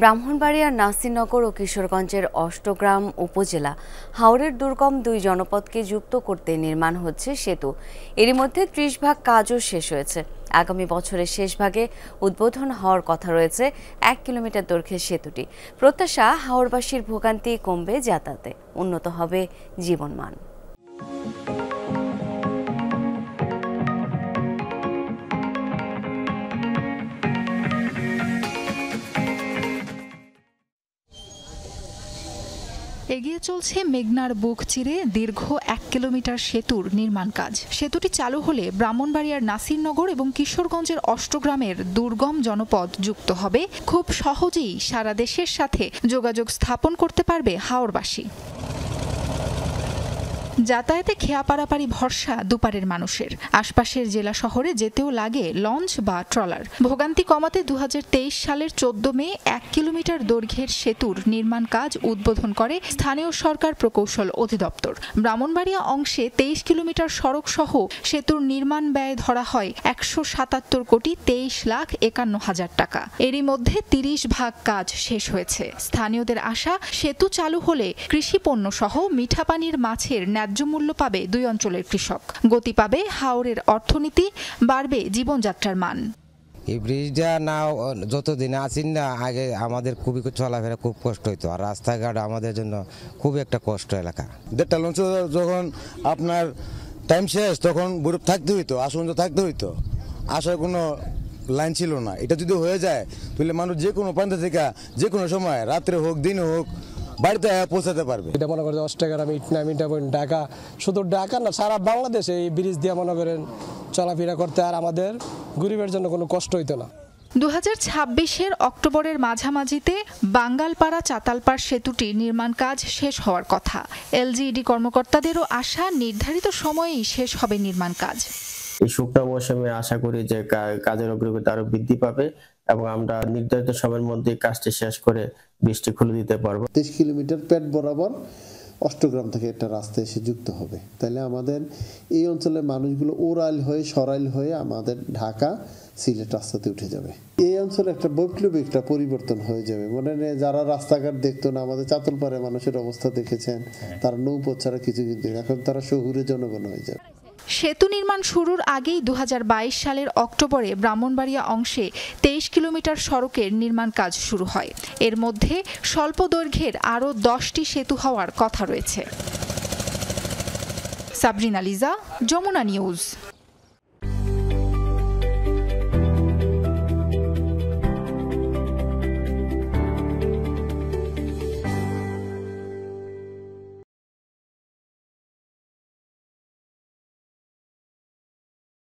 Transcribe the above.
ব্রাহ্মণবাড়িয়ার নাসিরনগর ও কিশোরগঞ্জের অষ্টগ্রাম উপজেলা হাওরের দুর্গম দুই জনপদকে যুক্ত করতে নির্মাণ হচ্ছে সেতু। এরই মধ্যে ৩০ ভাগ কাজও শেষ হয়েছে। আগামী বছরের শেষ ভাগে উদ্বোধন হওয়ার কথা রয়েছে ১ কিলোমিটার দৈর্ঘ্যের সেতুটি। প্রত্যাশা, হাওরবাসীর ভোগান্তি কমবে, যাতায়াতে উন্নত হবে জীবনমান। এগিয়ে চলছে মেঘনার বুক চিরে দীর্ঘ ১ কিলোমিটার সেতুর নির্মাণ কাজ। সেতুটি চালু হলে ব্রাহ্মণবাড়িয়ার নাসিরনগর এবং কিশোরগঞ্জের অষ্টগ্রামের দুর্গম জনপদ যুক্ত হবে। খুব সহজেই সারা দেশের সাথে যোগাযোগ স্থাপন করতে পারবে হাওরবাসী। যাতায়াতে খেয়া পারাপারি ভরসা দুপারের মানুষের। আশপাশের জেলা শহরে যেতেও লাগে লঞ্চ বা ট্রলার। ভোগান্তি কমাতে ২০২৩ সালের ১৪ মে ১ কিলোমিটার দৈর্ঘ্যের সেতুর নির্মাণ কাজ উদ্বোধন করে স্থানীয় সরকার প্রকৌশল অধিদপ্তর। ব্রাহ্মণবাড়িয়া অংশে ২৩ কিলোমিটার সড়ক সহ সেতুর নির্মাণ ব্যয় ধরা হয় ১৭৭ কোটি ২৩ লাখ ৫১ হাজার টাকা। এরই মধ্যে ৩০ ভাগ কাজ শেষ হয়েছে। স্থানীয়দের আশা, সেতু চালু হলে কৃষি পণ্য সহ মিঠা পানির মাছের ন্যায্য মূল্য পাবে দুই অঞ্চলের কৃষক। গতি পাবে হাওরের অর্থনীতি, বাড়বে জীবনযাত্রার মান। এই ব্রিজটা না যতদিন আসেন না, আগে আমাদের খুবই চলাফেরা খুব কষ্ট হইতো, আর রাস্তাঘাট আমাদের জন্য খুব একটা কষ্ট এলাকা। দেড়টা লঞ্চ যখন আপনার টাইম শেষ, তখন বরফ থাকতে হইতো, আসন থাকতে হইতো, আসার কোনো লাইন ছিল না। এটা যদি হয়ে যায় তাহলে মানুষ যে কোনো প্রান্ত থেকে যে কোনো সময়, রাত্রে হোক দিনে হোক, বাড়িতে পৌঁছাতে পারবে। এটা মনে করেন অষ্টগ্রাম, ঢাকা, শুধু ঢাকা না, সারা বাংলাদেশে এই ব্রিজ দিয়ে মনে করেন চলাফেরা করতে আর আমাদের গরিবের জন্য কোনো কষ্ট হইতো না। ২০২৬-এর অক্টোবরের মাঝামাঝিতে বাঙ্গালপাড়া চাতালপাড় সেতুটির নির্মাণ কাজ শেষ হওয়ার কথা। এলজিইডি কর্মকর্তাদেরও আশা, নির্ধারিত সময়েই শেষ হবে নির্মাণ কাজ। এই শুকনো মৌসুমে আশা করি যে কাজের অগ্রগতি আরো বৃদ্ধি পাবে এবং আমরা নির্ধারিত সময়ের মধ্যে কাজটি শেষ করে বৃষ্টি খুলে দিতে পারবো। ৩০ কিলোমিটার পেট বরাবর অষ্টগ্রাম থেকে একটা রাস্তা এসে যুক্ত হবে। তাহলে আমাদের এই অঞ্চলের মানুষগুলো ওরাইল হয়ে সরাইল হয়ে আমাদের ঢাকা সিলেট রাস্তাতে উঠে যাবে। এই অঞ্চলে একটা বৈপ্লবিক একটা পরিবর্তন হয়ে যাবে। মনে নেই, যারা রাস্তাঘাট দেখতো না, আমাদের চাতলপাড়ে মানুষের অবস্থা দেখেছেন, তারা নৌপথ ছাড়া কিছু কিন্তু, এখন তারা শহুরে জনগণ হয়ে যাবে। সেতু নির্মাণ শুরুর আগেই ২০২২ সালের অক্টোবরে ব্রাহ্মণবাড়িয়া অংশে ২৩ কিলোমিটার সড়কের নির্মাণ কাজ শুরু হয়। এর মধ্যে স্বল্প দৈর্ঘ্যের আরও ১০টি সেতু হওয়ার কথা রয়েছে। সাবরিনা লিজা, যমুনা নিউজ।